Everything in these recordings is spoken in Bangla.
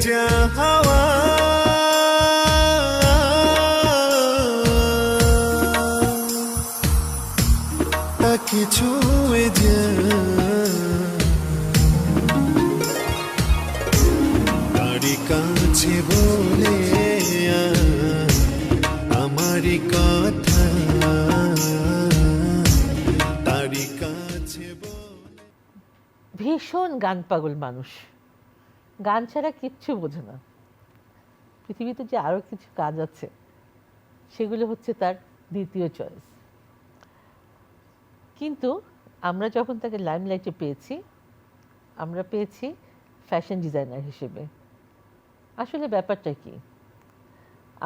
ভেজা হাওয়া তাকে ছুঁয়ে তারি কাছে বলে আমারই কথা তারি কাছে বলে। ভীষণ গান পাগল মানুষ, গান ছাড়া কিচ্ছু বোঝে না। পৃথিবীতে যে আরও কিছু কাজ আছে সেগুলো হচ্ছে তার দ্বিতীয় চয়েস। কিন্তু আমরা যখন তাকে লাইমলাইটে পেয়েছি, আমরা পেয়েছি ফ্যাশন ডিজাইনার হিসেবে। আসলে ব্যাপারটা কি,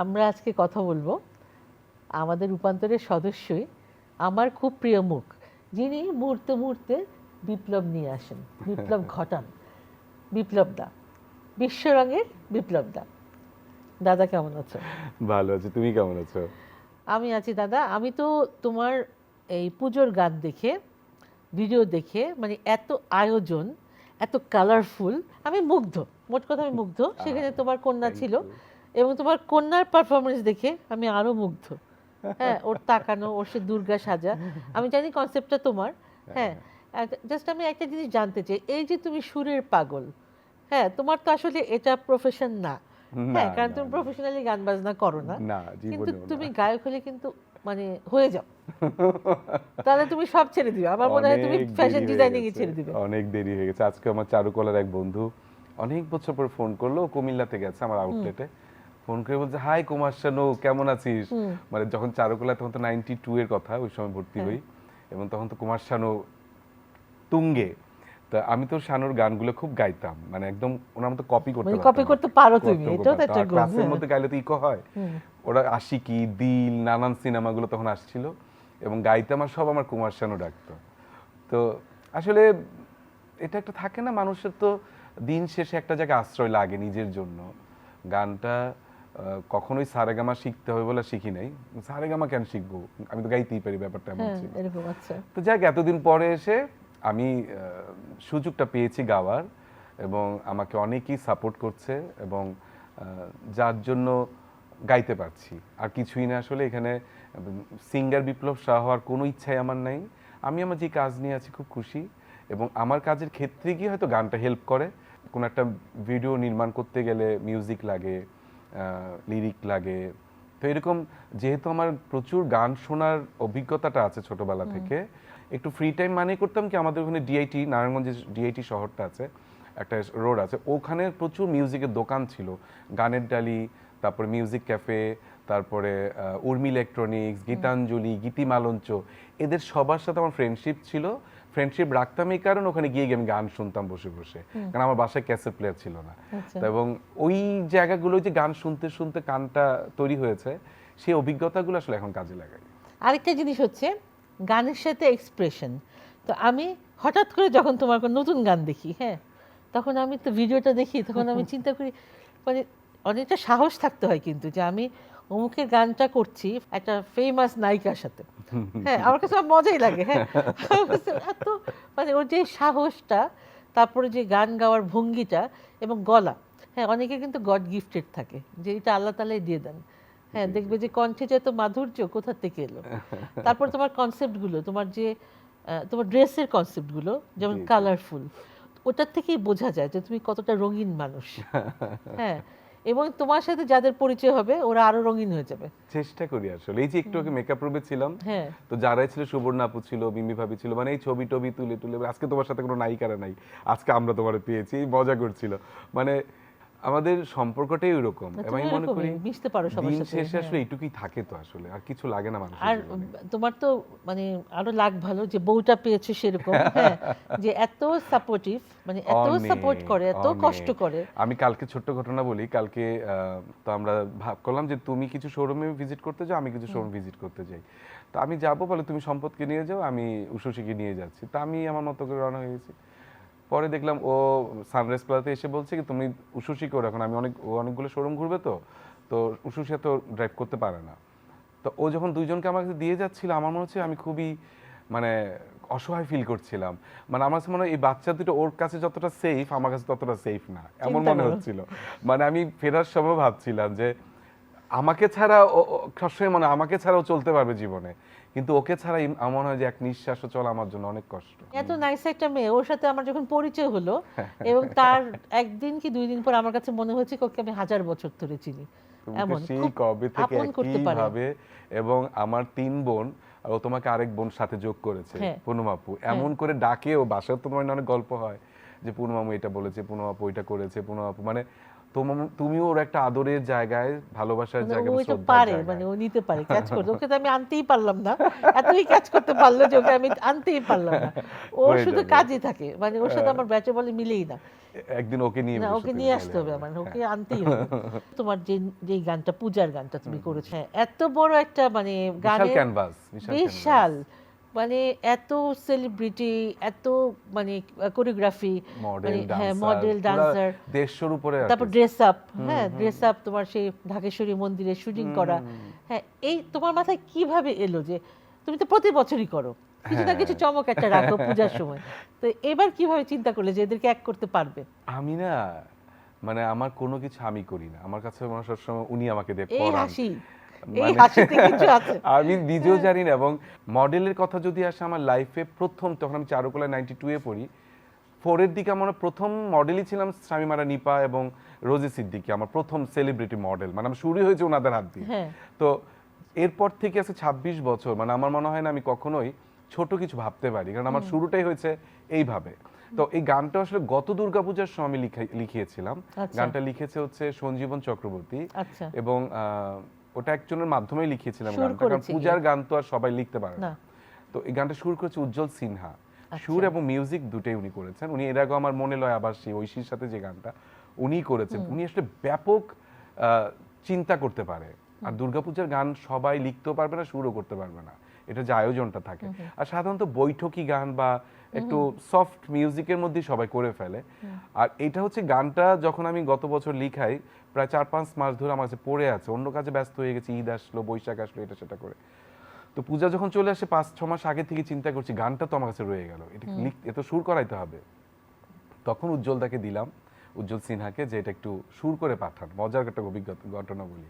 আমরা আজকে কথা বলবো আমাদের রূপান্তরের সদস্যই, আমার খুব প্রিয় মুখ, যিনি মুহূর্তে মুহূর্তে বিপ্লব নিয়ে আসেন, বিপ্লব ঘটান, বিপ্লব দা, বিশ্বরঙের বিপ্লব দা। দাদা কেমন আছো? ভালো আছি, তুমি কেমন আছো? আমি আছি দাদা। আমি তো তোমার এই পুজোর গান দেখে, ভিডিও দেখে, মানে এত আয়োজন, এত কালারফুল, আমি মুগ্ধ। মোট কথা আমি মুগ্ধ। সেখানে তোমার কন্যা ছিল এবং তোমার কন্যার পারফরমেন্স দেখে আমি আরো মুগ্ধ। হ্যাঁ, ওর তাকানো, ওর সে দুর্গা সাজা, আমি জানি কনসেপ্টটা তোমার। হ্যাঁ, জাস্ট আমি একটা জিনিস জানতে চাই, এই যে তুমি সুরের পাগল, হ্যাঁ, তোমার তো আসলে এটা প্রফেশন না। হ্যাঁ, কারণ তুমি প্রফেশনালি গান বাজনা করো না, কিন্তু তুমি গায়ক হলে কিন্তু মানে হয়ে যাও, তাহলে তুমি সব ছেড়ে দিবে। আমার মনে হয় তুমি ফ্যাশন ডিজাইনিং এ ছেড়ে দিবে। অনেক দেরি হয়ে গেছে। আজকে আমার চারুকলার এক বন্ধু অনেক বছর পর ফোন করলো, কুমিল্লাতে গেছে আমার আউটলেটে, ফোন করে বলছে, হাই কুমার শানু, কেমন আছিস? মানে যখন চারুকলা, তখন তো 92 এর কথা, ওই সময় ভর্তি হই, এবং তখন তো কুমার শানু তুঙ্গে। তা আমি তো শানুর গানগুলো খুব গাইতাম, মানে একদম ওনার মতো কপি করতে মানে কপি করতে পারো তুমি, এটাও তো একটা গুণ। ক্লাসের মধ্যে গাইলে তো ইকো হয়। ওরা আশিকি, দিল, নানান সিনেমাগুলো তখন আসছিল, এবং গাইতাম, আর সব আমার কুমার শানু ডাকতো। তো আসলে এটা একটা থাকে না, মানুষের তো দিন শেষে একটা জায়গায় আশ্রয় লাগে নিজের জন্য। গানটা কখনোই সারেগামা শিখতে হবে বলে শিখি নাই। সারেগামা কেন শিখবো, আমি তো গাইতেই পারি, ব্যাপারটা এমন ছিল। তো যাক, এতদিন পরে এসে আমি সুযোগটা পেয়েছি গাওয়ার, এবং আমাকে অনেকেই সাপোর্ট করছে, এবং যার জন্য গাইতে পারছি। আর কিছুই না আসলে, এখানে সিঙ্গার বিপ্লব শাহ হওয়ার কোনো ইচ্ছাই আমার নাই। আমি আমার যে কাজ নিয়ে আছি খুব খুশি, এবং আমার কাজের ক্ষেত্রে গিয়ে হয়তো গানটা হেল্প করে। কোনো একটা ভিডিও নির্মাণ করতে গেলে মিউজিক লাগে, লিরিক লাগে। তো এরকম যেহেতু আমার প্রচুর গান শোনার অভিজ্ঞতাটা আছে ছোটবেলা থেকে, একটু ফ্রি টাইম মানে করতাম কি, আমাদের ওখানে ডিআইটি, নারায়ণগঞ্জে ডিআইটি শহরটা আছে, একটা রোড আছে, ওখানে প্রচুর মিউজিকের দোকান ছিল, গানের ডালি, তারপরে মিউজিক ক্যাফে, তারপরে উর্মি ইলেকট্রনিক্স, গীতাঞ্জলি, গীতিমালঞ্চ, এদের সবার সাথে আমার ফ্রেন্ডশিপ ছিল। ফ্রেন্ডশিপ রাখতাম এই কারণ ওখানে গিয়ে আমি গান শুনতাম বসে বসে, কারণ আমার বাসায় ক্যাসেট প্লেয়ার ছিল না। এবং ওই জায়গাগুলো যে গান শুনতে শুনতে কানটা তৈরি হয়েছে, সেই অভিজ্ঞতাগুলো আসলে এখন কাজে লাগাই। আরেকটা জিনিস হচ্ছে গানের সাথে এক্সপ্রেশন। তো আমি হঠাৎ করে যখন তোমার কোনো নতুন গান দেখি, হ্যাঁ, তখন আমি তো ভিডিওটা দেখি, তখন আমি চিন্তা করি, মানে অনেকটা সাহস থাকতে হয় কিন্তু, যে আমি অমুকের গানটা করছি একটা ফেমাস নায়িকার সাথে। হ্যাঁ, আমার কাছে মজাই লাগে। হ্যাঁ, এত মানে ওর যে সাহসটা, তারপরে যে গান গাওয়ার ভঙ্গিটা এবং গলা, হ্যাঁ, অনেকে কিন্তু গড গিফটেড থাকে, যে এটা আল্লাহ তাআলাই দিয়ে দেন। হ্যাঁ, দেখবে যে কণ্ঠে যে এত মাধুর্য কোথা থেকে এলো। তারপর তোমার কনসেপ্টগুলো, তোমার যে তোমার ড্রেসের কনসেপ্টগুলো যেমন কালারফুল, ওটার থেকেই বোঝা যায় যে তুমি কতটা রঙিন মানুষ। হ্যাঁ, এবং তোমার সাথে যাদের পরিচয় হবে ওরা আরো রঙিন হয়ে যাবে। চেষ্টা করি আসলে। এই যে একটু আগে মেকআপ রুমে ছিলাম, হ্যাঁ, তো যারাই ছিল, সুবর্ণা আপু ছিল, মিমি ভাবি ছিল, মানে এই ছবি টবি তুলে তুলে, আজকে তোমার সাথে কোনো নায়িকারা নাই, আজকে আমরা তোমার পেয়েছি, মজা করছিল। মানে আমাদের সম্পর্কটাই ওইরকম, এবং আমি মনে করি মিশতে পারো সবার দিন সাথে। শেষে আসলে এইটুকুই থাকে, তো আসলে আর কিছু লাগে না মানুষের আর জীবনে। তোমার তো মানে আরো লাখ ভালো যে বউটা পেয়েছো সেরকম, হ্যাঁ, যে এত সাপোর্টিভ, মানে এত সাপোর্ট করে, এত কষ্ট করে। আমি কালকে ছোট্ট ঘটনা বলি। কালকে তো আমরা ভাব করলাম যে তুমি কিছু শোরুমে ভিজিট করতে যাও, আমি কিছু শোরুম ভিজিট করতে যাই। তো আমি যাবো বলে, তুমি সম্পদকে নিয়ে যাও, আমি উষসীকে নিয়ে যাচ্ছি। তা আমি আমার মতো করে রওনা হয়ে গেছি। পরে দেখলাম ও সানরাইজ প্লাজাতে এসে বলছে কি, তুমি উষসী করো এখন, আমি অনেকগুলো শোরুম ঘুরবে, তো উষসী তো ড্রাইভ করতে পারে না। তো ও যখন দুইজনকে আমার কাছে দিয়ে যাচ্ছিল, আমার মনে হচ্ছে আমি খুবই মানে অসহায় ফিল করছিলাম। মানে আমার কাছে মনে হয় এই বাচ্চা দুটো ওর কাছে যতটা সেফ আমার কাছে ততটা সেফ না, এমন চিন্তা মনে করো। হচ্ছিল। মানে আমি ফেরার সময় ভাবছিলাম যে আমাকে ছাড়া সবসময় মনে হয় আমাকে ছাড়াও চলতে পারবে জীবনে, কিন্তু ওকে ছাড়া আমার মনে হয় যে এক নিঃশ্বাসও চলা আমার জন্য অনেক কষ্ট। এত নাইস একটা মেয়ে, ওর সাথে আমার যখন পরিচয় হলো এবং তার একদিন কি 2 দিন পর আমার কাছে মনে হয়েছে ওকে আমি 1000 বছর ধরে চিনি। তুমি তো এমন সেই খুব কবে থেকে আপন করতে একই পারে। ভাবে, এবং আমার 3 বোন আর ও তোমাকে আরেক বোন সাথে যোগ করেছে, হ্যাঁ। পুনম আপু এমন করে ডাকে, ও বাসায় তো তোমার অনেক গল্প হয় যে পুনম আপু এটা বলেছে, পুনম আপু ওইটা করেছে, পুনম আপু মানে তুমিও ওর একটা আদরের জায়গায়, ভালোবাসার মানে জায়গায়, ও এটা শ্রদ্ধার পারে, জায়গায়। মানে ও নিতে পারে, ক্যাচ করতে। ওকে তো আমি আনতেই পারলাম না, এতই ক্যাচ করতে পারলো যে ওকে আমি আনতেই পারলাম না। ও হয়ে শুধু যাবে। কাজে থাকে, মানে ওর সাথে আমার ব্যাচে বলে মিলেই না। একদিন ওকে নিয়ে না, বসো ওকে তুমি, নিয়ে তাহলে আসতে হবে আমার, ওকে হ্যাঁ। আনতেই হবে। তোমার যেই গানটা, পূজার গানটা তুমি করেছো, হ্যাঁ, এত বড় একটা মানে বিশাল গানের ক্যানভাস, বিশাল, মানে এত সেলিব্রিটি, এত মানে কোরিওগ্রাফি, মডেল মানে হ্যাঁ, ডান্সার, মডেল ডান্সার, 150 উপরে তারপর artist। ড্রেস আপ, হ্যাঁ, ড্রেস আপ তোমার সেই ঢাকেশ্বরী মন্দিরে শুটিং করা, হ্যাঁ, এই তোমার মাথায় কিভাবে এলো যে তুমি তো প্রতি বছরই করো, কিছু না কিছু চমক একটা রাখো পূজার সময়, তো এবার কিভাবে চিন্তা করলে যে এদেরকে এক করতে পারবে? আমি না, মানে আমার কোনো কিছু আমি করি না, আমার কাছে মনে হয় সবসময় উনি আমাকে দিয়ে এই করান। হাসি, এই মানে হাসিতে কিছু আছে। আমি নিজেও জানি না। এবং মডেলের কথা যদি আসে আমার লাইফে প্রথম, তখন আমি চারুকলা 92 এ পড়ি, 4 এর দিকে আমার প্রথম মডেলই ছিলাম শামিমারা নিপা এবং রোজি সিদ্দিকী, আমার প্রথম সেলিব্রিটি মডেল, মানে আমার শুরু হয়েছে ওনাদের হাত দিয়ে। হ্যাঁ। তো এরপর থেকে আছে 26 বছর, মানে আমার মনে হয় না আমি কখনোই ছোট কিছু ভাবতে পারি, কারণ আমার শুরুটাই হয়েছে এইভাবে। তো এই গানটা আসলে গত দুর্গাপূজার সময় আমি লিখিয়েছিলাম। আচ্ছা। গানটা লিখেছে হচ্ছে সঞ্জীবন চক্রবর্তী, আচ্ছা। এবং ওটা একজনের মাধ্যমেই লিখিয়েছিলাম সুর গানটা, কারণ করেছে কে? পূজার গান তো আর সবাই লিখতে পারে না। না। তো এই গানটা সুর করেছে উজ্জ্বল সিনহা, আচ্ছা। সুর এবং মিউজিক দুটোই উনি করেছেন। উনি এর আগে আমার মনে লয় আবার সেই ঐশীর সাথে যে গানটা উনি করেছেন, উনি আসলে ব্যাপক চিন্তা করতে পারে। আর দুর্গাপূজার গান সবাই লিখতেও পারবে না, সুরও করতে পারবে না, এটা যে আয়োজনটা থাকে। আর সাধারণত বৈঠকি গান বা একটু সফট মিউজিকের মধ্যেই সবাই করে ফেলে। আর এটা হচ্ছে গানটা যখন আমি গত বছর লিখাই, প্রায় 4-5 মাস ধরে আমার কাছে পড়ে আছে, অন্য কাজে ব্যস্ত হয়ে গেছি, ঈদ আসলো, বৈশাখ আসলো, এটা সেটা করে। তো পূজা যখন চলে আসে 5-6 মাস আগে থেকে চিন্তা করছি গানটা তো আমার কাছে রয়ে গেল, এটা এত সুর করাইতে হবে। তখন উজ্জ্বলদাকে দিলাম, উজ্জ্বল সিনহাকে, যে এটা একটু সুর করে পাঠান। মজার একটা ঘটনা বলি,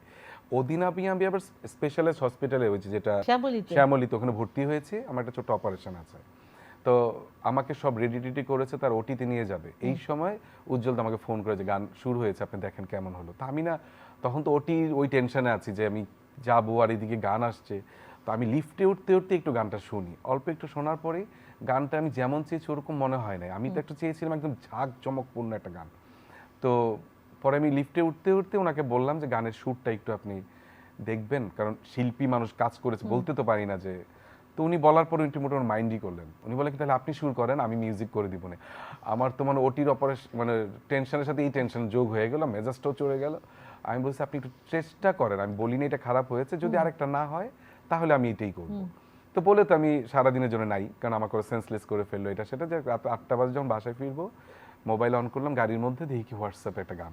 ওদিন আমি আবার স্পেশালাইজড হসপিটালে হয়েছে, যেটা শ্যামলীতে, ওখানে ভর্তি হয়েছে, আমার একটা ছোট অপারেশন আছে। তো আমাকে সব রেডি টেডি করেছে, তার ওটিতে নিয়ে যাবে। এই সময় উজ্জ্বল আমাকে ফোন করে যে গান শুরু হয়েছে, আপনি দেখেন কেমন হলো। তা আমি না, তখন তো ওই টেনশনে আছি যে আমি যাবো আর এদিকে গান আসছে। তো আমি লিফটে উঠতে উঠতে একটু গানটা শুনি, অল্প একটু শোনার পরেই গানটা আমি যেমন চেয়েছি ওরকম মনে হয় না। আমি তো একটু চেয়েছিলাম একদম ঝাঁক চমকপূর্ণ একটা গান। তো পরে আমি লিফটে উঠতে উঠতে ওনাকে বললাম যে গানের সুরটা একটু আপনি দেখবেন, কারণ শিল্পী মানুষ কাজ করেছে, বলতে তো পারি না যে। তো উনি বলার পর উনি মোটামুটি মাইন্ডই করলেন। উনি বলে কি, তাহলে আপনি সুর করেন, আমি মিউজিক করে দিব না। আমার তো মানে ওটির অপারেশন, মানে টেনশনের সাথে এই টেনশন যোগ হয়ে গেল, মেজাজটাও চড়ে গেল। আমি বলছি আপনি একটু চেষ্টা করেন, আমি বলিনি এটা খারাপ হয়েছে, যদি আরেকটা না হয় তাহলে আমি এটাই করবো। তো বলে তো আমি সারাদিনের জন্য নাই, কারণ আমাকে সেন্সলেস করে ফেললো এটা সেটা, যে রাত 8টা বাজে যখন বাসায় ফিরবো, মোবাইল অন করলাম, গাড়ির মধ্যে দেখি কি হোয়াটসঅ্যাপে একটা গান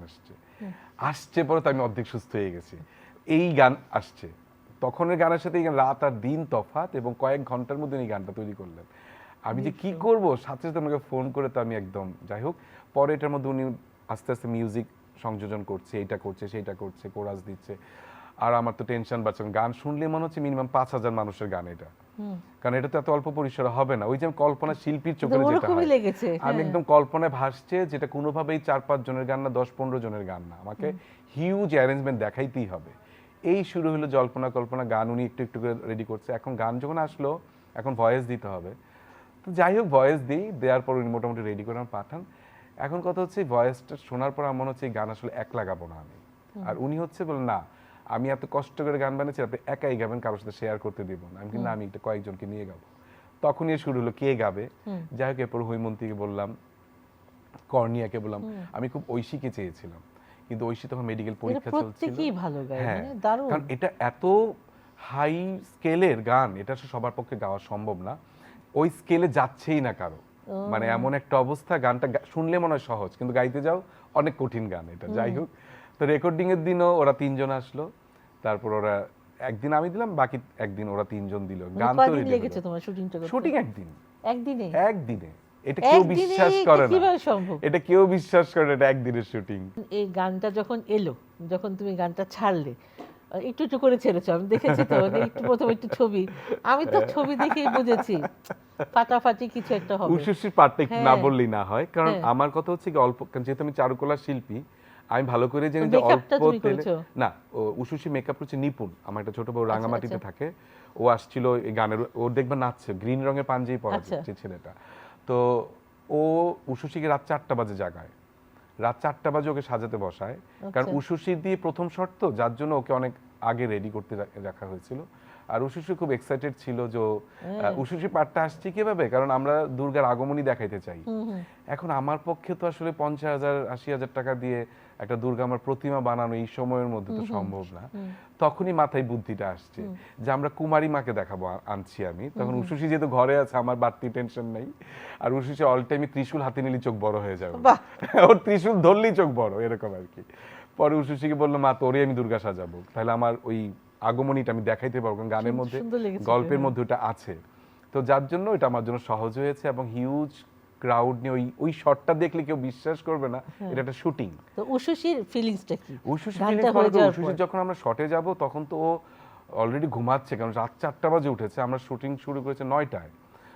আসছে পরে তো আমি অর্ধেক সুস্থ হয়ে গেছি। এই গান আসছে, তখনের গানের সাথে এই গান, রাত আর দিন তফাৎ, এবং কয়েক ঘন্টার মধ্যে এই গানটা তৈরি করলেন। আমি যে কি করব, সাথে সাথে আমাকে ফোন করে, তো আমি একদম, যাই হোক, পরে এটার মধ্যে উনি আস্তে আস্তে মিউজিক সংযোজন করছে, এইটা করছে, সেইটা করছে, কোরাস দিচ্ছে। আর আমার তো টেনশন বাড়ছে, গান শুনলে মনে হচ্ছে মিনিমাম 5000 মানুষের গান এটা, কারণ এটা তো এত অল্প পরিসরে হবে না। ওই যে কল্পনা শিল্পীর চোখে যেটা হয়, লেগেছে, আমি একদম কল্পনায় ভাসছে, যেটা কোনোভাবেই 4-5 জনের গান না, 10-15 জনের গান না, আমাকে হিউজ অ্যারেঞ্জমেন্ট দেখাইতেই হবে। এই শুরু হলো জল্পনা কল্পনা, গান উনি একটু একটু করে রেডি করছে। এখন গান যখন আসলো, এখন ভয়েস দিতে হবে। তো যাই হোক, ভয়েস দেওয়ার পর উনি মোটামুটি রেডি করে আমার পাঠান। এখন কথা হচ্ছে, ভয়েসটা শোনার পর আমার মনে হচ্ছে এই গান আসলে একলা গাবো না আমি। আর উনি হচ্ছে বলে, না আমি এত কষ্ট করে গান বানিয়েছি, আপনি একাই গাবেন, কারোর সাথে শেয়ার করতে দিব না। আমি কিন্তু আমি একটা কয়েকজনকে নিয়ে গাবো। তখনই শুরু হলো কে গাবে। যাই হোক, এরপর হৈমন্তীকে বললাম, কর্নিয়াকে বললাম। আমি খুব ঐশীকে চেয়েছিলাম, কিন্তু ঐশী তখন মেডিকেল পরীক্ষা চলছিল। প্রত্যেকই ভালো গায়, হ্যাঁ, মানে দারুণ। কারণ এটা এত হাই স্কেলের গান, এটা সবার পক্ষে গাওয়া সম্ভব না, ওই স্কেলে যাচ্ছেই না কারো। মানে এমন একটা অবস্থা, গানটা শুনলে মনে হয় সহজ, কিন্তু গাইতে যাও অনেক কঠিন গান এটা। যাই হোক, তো রেকর্ডিং এর দিনও ওরা 3 জন আসলো, তারপর ওরা একদিন আমি দিলাম, বাকি একদিন ওরা তিনজন দিল। মানে গান তো কয়দিন রেডি লেগেছে হলো। তোমার শুটিংটা করতে? শুটিং একদিন, একদিনে? একদিনে। এটা কেউ একদিনে বিশ্বাস এটা করে না, কিভাবে সম্ভব? এটা কেউ বিশ্বাস করে না, এটা একদিনের শুটিং। এই গানটা যখন এলো, যখন তুমি গানটা ছাড়লে, একটু একটু করে ছেড়েছো, আমি দেখেছি তো, মানে একটু প্রথমে একটু ছবি, আমি তো ছবি দেখেই বুঝেছি ফাটাফাটি কিছু একটা হবে। উষসীর পার্টটা একটু না হ্যাঁ। বললেই না হয়, কারণ হ্যাঁ। আমার কথা হচ্ছে কি অল্প, কারণ যেহেতু আমি চারুকলার শিল্পী, আমি ভালো করে জানি যে মেকআপটা অল্প তুমি তেলে করেছো? না। উষসী মেকআপ হচ্ছে নিপুণ, আমার একটা ছোট বউ রাঙামাটিতে আচ্ছা। থাকে, ও আসছিল এই গানের, ও দেখবে নাচছে, গ্রিন রঙের পাঞ্জাবি পরা আচ্ছা। যে ছেলেটা। তো ও উষসীকে রাত 4টা বাজে জাগায়, রাত 4টা বাজে ওকে সাজাতে বসায়, কারণ আচ্ছা। উষসী দিয়ে প্রথম শট তো, যার জন্য ওকে অনেক আগে রেডি করতে রাখা হয়েছিল। আর উষসী খুব এক্সাইটেড ছিল যে উষসী পাঠটা আসছে কিভাবে, কারণ আমরা দুর্গার আগমনী দেখাইতে চাই। এখন আমার পক্ষে তো আসলে 50,000-80,000 টাকা দিয়ে একটা দুর্গা আমার প্রতিমা বানানো এই সময়ের মধ্যে তো সম্ভব না। তখনই মাথায় বুদ্ধিটা আসছে যে আমরা কুমারী মাকে দেখাবো, আনছি আমি। তখন উষসী যেহেতু ঘরে আছে, আমার বাড়তি টেনশন নেই। আর উষসী অল টাইমই ত্রিশূল হাতে নিলে চোখ বড় হয়ে যাবে, বাহ! ওর ত্রিশূল ধরলেই চোখ বড়, এরকম আর কি। পরে উষসীকে বললো, মা তোরে আমি দুর্গা সাজাবো, তাহলে আমার ওই আগমনীটা আমি দেখাইতে পারবো, কারণ গানের মধ্যে সুন্দর লেগেছে। গল্পের মধ্যে ওটা আছে। তো যার জন্য এটা আমার জন্য সহজ হয়েছে, এবং হিউজ ক্রাউড নিয়ে ওই শটটা দেখলে কেউ বিশ্বাস করবে না এটা একটা শুটিং। তো উষসীর ফিলিংসটা কি? উষসী গানটা হয়ে যাওয়ার পর? যখন আমরা শটে যাব তখন তো ও অলরেডি ঘুমাচ্ছে, কারণ রাত 4টা বাজে উঠেছে, আমরা শুটিং শুরু করেছে 9টায়।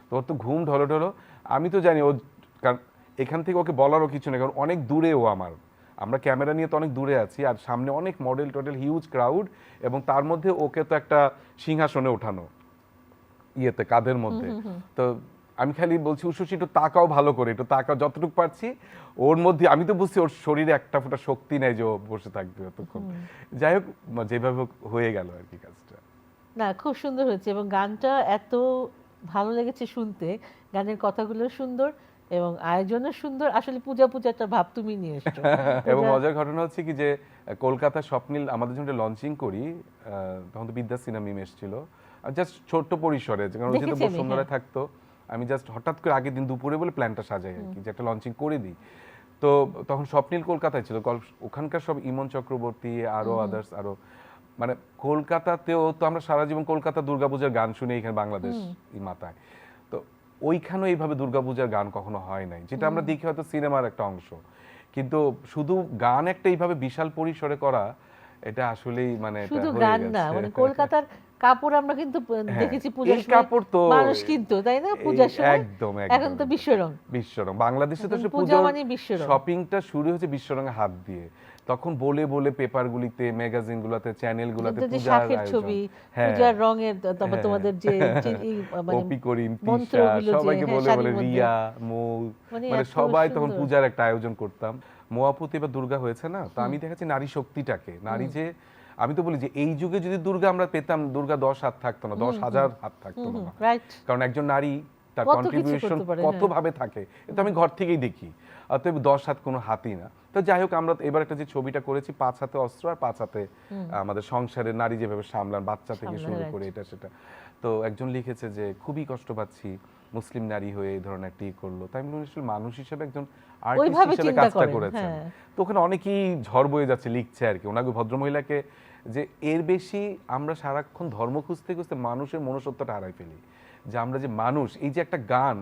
তো ওর তো ঘুম ঢলো। আমি তো জানি ও, কারণ এখান থেকে ওকে বলারও কিছু নেই, কারণ অনেক দূরে ও আমার, আমরা ক্যামেরা নিয়ে তো অনেক দূরে আছি, আর সামনে অনেক মডেল টডেল, হিউজ ক্রাউড, এবং তার মধ্যে ওকে তো একটা সিংহাসনে ওঠানো ইয়েতে কাঁধের মধ্যে। তো আমি খালি বলছি, উষসী একটু তাকাও ভালো করে, একটু তাকাও যতটুকু পারছি। ওর মধ্যে আমি তো বুঝছি ওর শরীরে একটা ফোঁটা শক্তি নেই যে ও বসে থাকবে অতক্ষণ। যাই হোক, যেভাবে হোক হয়ে গেল আর কি কাজটা। না, খুব সুন্দর হয়েছে, এবং গানটা এত ভালো লেগেছে শুনতে, গানের কথাগুলো সুন্দর এবং আয়োজনও সুন্দর। আসলে পূজা একটা ভাব তুমি নিয়ে এসছো। এবং মজার ঘটনা হচ্ছে কি যে কলকাতা স্বপ্নীল আমাদের যখন লঞ্চিং করি, তখন তো বিদ্যা সিনেমা মিম এসেছিল, জাস্ট ছোট্ট পরিসরে, কারণ ওই যে দেখেছি আমি, বসুন্ধরায় থাকতো। আমি জাস্ট হঠাৎ করে আগের দিন দুপুরে বলে প্ল্যানটা সাজাই আর কি, যে একটা লঞ্চিং করে দিই। তো তখন স্বপ্নীল কলকাতায় ছিল, ওখানকার সব ইমন চক্রবর্তী আরো আদার্স আরো, মানে কলকাতাতেও তো আমরা সারা জীবন কলকাতা দুর্গাপূজার গান শুনি এখানে বাংলাদেশ মাথায়। তো ওইখানেও এইভাবে দুর্গাপূজার গান কখনো হয় নাই, যেটা আমরা দেখি হয়তো সিনেমার একটা অংশ, কিন্তু শুধু গান একটা এইভাবে বিশাল পরিসরে করা, এটা আসলেই মানে এটা শুধু হয়ে গান না, গেছে। মানে কলকাতার কাপড় আমরা কিন্তু দেখেছি পূজার এই সময়, কাপড় তো মানুষ কিন্তু, তাই না, পূজার সময়। একদম এখন তো বিশ্বরং। বিশ্বরং বাংলাদেশে তো এখন পূজা মানে বিশ্বরং। শপিংটা শুরু হয়েছে বিশ্বরঙে হাত দিয়ে, তখন বলে বলে পেপারগুলিতে, ম্যাগাজিনগুলোতে, চ্যানেলগুলোতে যে পূজার শাঁখের আয়োজন। ছবি, হ্যাঁ, পূজার রঙের, তারপর হ্যাঁ। তোমাদের যে মানে কপি করিম, তিশা, মন্ত্রগুলো যে, সবাইকে হ্যাঁ, বলে শাড়ির বলে, মধ্যে। রিয়া, মৌ, মানে মানে এত সবাই তখন সুন্দর। পূজার একটা আয়োজন করতাম। মোয়াপুতে এবার দুর্গা হয়েছে না, তো আমি দেখাচ্ছি নারী শক্তিটাকে, নারী যে, আমি তো বলি যে এই যুগে যদি দুর্গা আমরা পেতাম, দুর্গা 10 হাত থাকতো না, 10,000 হাত থাকতো না, রাইট। কারণ একজন নারী তার কত কিছু কন্ট্রিবিউশন করতে পারে, কত হ্যাঁ। ভাবে থাকে, এটা আমি ঘর থেকেই দেখি। অতএব 10 হাত কোনো হাতই না। তো যাই হোক, আমরা এবার একটা যে ছবিটা করেছি, 5 হাতে অস্ত্র আর 5 হাতে আমাদের সংসারের নারী যেভাবে সামলান, বাচ্চা থেকে সামলান, শুরু right. করে এটা সেটা। তো একজন লিখেছে যে খুবই কষ্ট পাচ্ছি, মুসলিম নারী হয়ে এই ধরনের একটি করলো। তাই আমি বলি, মানুষ হিসেবে একজন আর্টিস্ট ওইভাবে হিসেবে চিন্তা কাজটা করেন, করেছেন। হ্যাঁ। তো ওখানে অনেকেই ঝড় বয়ে যাচ্ছে, লিখছে আর কি, ওনাকে ভদ্রমহিলাকে, যে এর বেশি আমরা সারাক্ষণ ধর্ম খুঁজতে খুঁজতে মানুষের মনুষ্যত্বটা হারাই ফেলি, যে আমরা যে মানুষ। এই যে একটা গান,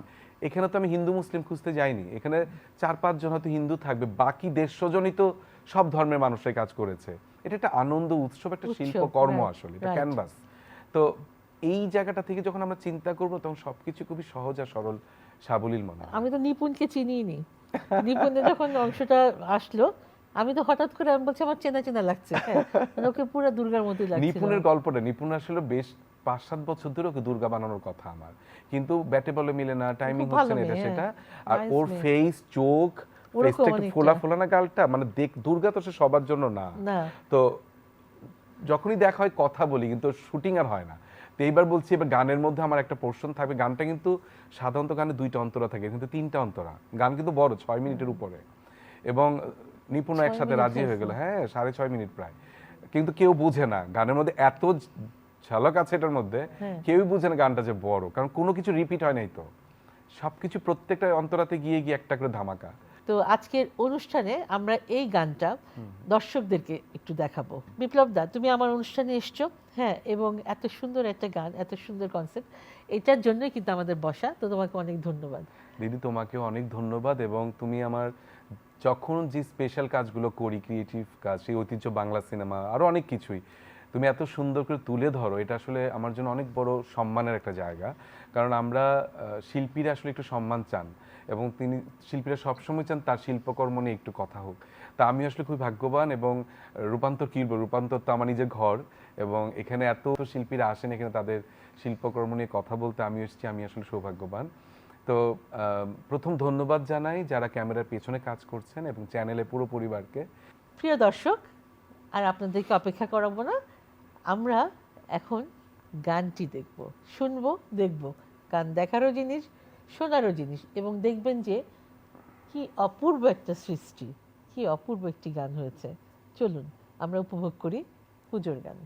এখানে তো আমি হিন্দু মুসলিম খুঁজতে যাইনি, এখানে 4-5 জন হয়তো হিন্দু থাকবে, বাকি 150 জনই তো সব ধর্মের মানুষরাই কাজ করেছে। এটা একটা আনন্দ উৎসব, একটা উৎসব, শিল্পকর্ম, right, আসলে এটা right. ক্যানভাস। তো এই জায়গাটা থেকে যখন আমরা চিন্তা করবো, তখন সবকিছু খুবই সহজ আর সরল সাবলীল মনে হয়। আমি তো নিপুণকে চিনিই নি। নিপুণের যখন অংশটা আসলো, আমি তো হঠাৎ করে, আমি বলছি আমার চেনা চেনা লাগছে, হ্যাঁ, মানে ওকে পুরো দুর্গার মতোই লাগছে। নিপুণের গল্পটা, নিপুণ আসলে বেশ 5-7 বছর ধরে ওকে দুর্গা বানানোর কথা আমার, কিন্তু ব্যাটে বলে মিলে না, টাইমিং খুব হচ্ছে ভালো না, এটা মেয়ে, সেটা। হ্যাঁ। আর Nice ওর মেয়ে। ফেস, চোখ, ওরকম ফেসটা একটু অনেকটা। ফোলা ফোলা না, গালটা, মানে দুর্গা তো সে সবার জন্য না। না। তো যখনই দেখা হয় কথা বলি, কিন্তু শুটিং আর হয় না। তো এইবার বলছি, এবার গানের মধ্যে আমার একটা পোর্শন থাকবে। গানটা কিন্তু সাধারণত গানে 2টা অন্তরা থাকে, কিন্তু 3টা অন্তরা। গান কিন্তু বড়, 6 মিনিটের উপরে, এবং নিপুণ 6 একসাথে মিনিট রাজি হয়ে হয়েছে। গেল। হ্যাঁ, 6.5 মিনিট প্রায়। কিন্তু কেউ বুঝে না গানের মধ্যে এত ঝলক আছে এটার মধ্যে, হ্যাঁ। কেউই বুঝে না গানটা যে বড়, কারণ কোনো কিছু রিপিট হয় নাই তো, সবকিছু প্রত্যেকটা অন্তরাতে গিয়ে গিয়ে একটা করে ধামাকা, তো আজকের অনুষ্ঠানে আমরা এই গানটা দর্শকদেরকে একটু দেখাবো। বিপ্লব দা, তুমি আমার অনুষ্ঠানে এসছো, হ্যাঁ, এবং এত সুন্দর একটা গান, এত সুন্দর কনসেপ্ট, এটার জন্যই কিন্তু আমাদের বসা। তো তোমাকে অনেক ধন্যবাদ। দিদি তোমাকেও অনেক ধন্যবাদ, এবং তুমি আমার যখন যে স্পেশাল কাজগুলো করি, ক্রিয়েটিভ কাজ, সেই ঐতিহ্য বাংলা সিনেমা আরও অনেক কিছুই তুমি এত সুন্দর করে তুলে ধরো, এটা আসলে আমার জন্য অনেক বড় সম্মানের একটা জায়গা। কারণ আমরা শিল্পীরা আসলে একটু সম্মান চান, এবং শিল্পীরা সবসময় চান তার শিল্পকর্ম নিয়ে একটু কথা হোক। তা আমি আসলে খুবই ভাগ্যবান, এবং রূপান্তর কী বলবো, রূপান্তর তো আমার নিজের ঘর, এবং এখানে এত শিল্পীরা আসেন এখানে তাদের শিল্পকর্ম নিয়ে কথা বলতে, আমি এসেছি, আমি আসলে সৌভাগ্যবান। তো প্রথম ধন্যবাদ জানাই যারা ক্যামেরার পেছনে কাজ করছেন, এবং চ্যানেলে পুরো পরিবারকে। প্রিয় দর্শক, আর আপনাদেরকে অপেক্ষা করাবো না, আমরা এখন গানটি দেখব, শুনবো, দেখব। গান দেখারও জিনিস, শোনারও জিনিস, এবং দেখবেন যে কি অপূর্ব একটা সৃষ্টি, কি অপূর্ব একটি গান হয়েছে। চলুন আমরা উপভোগ করি পুজোর গান।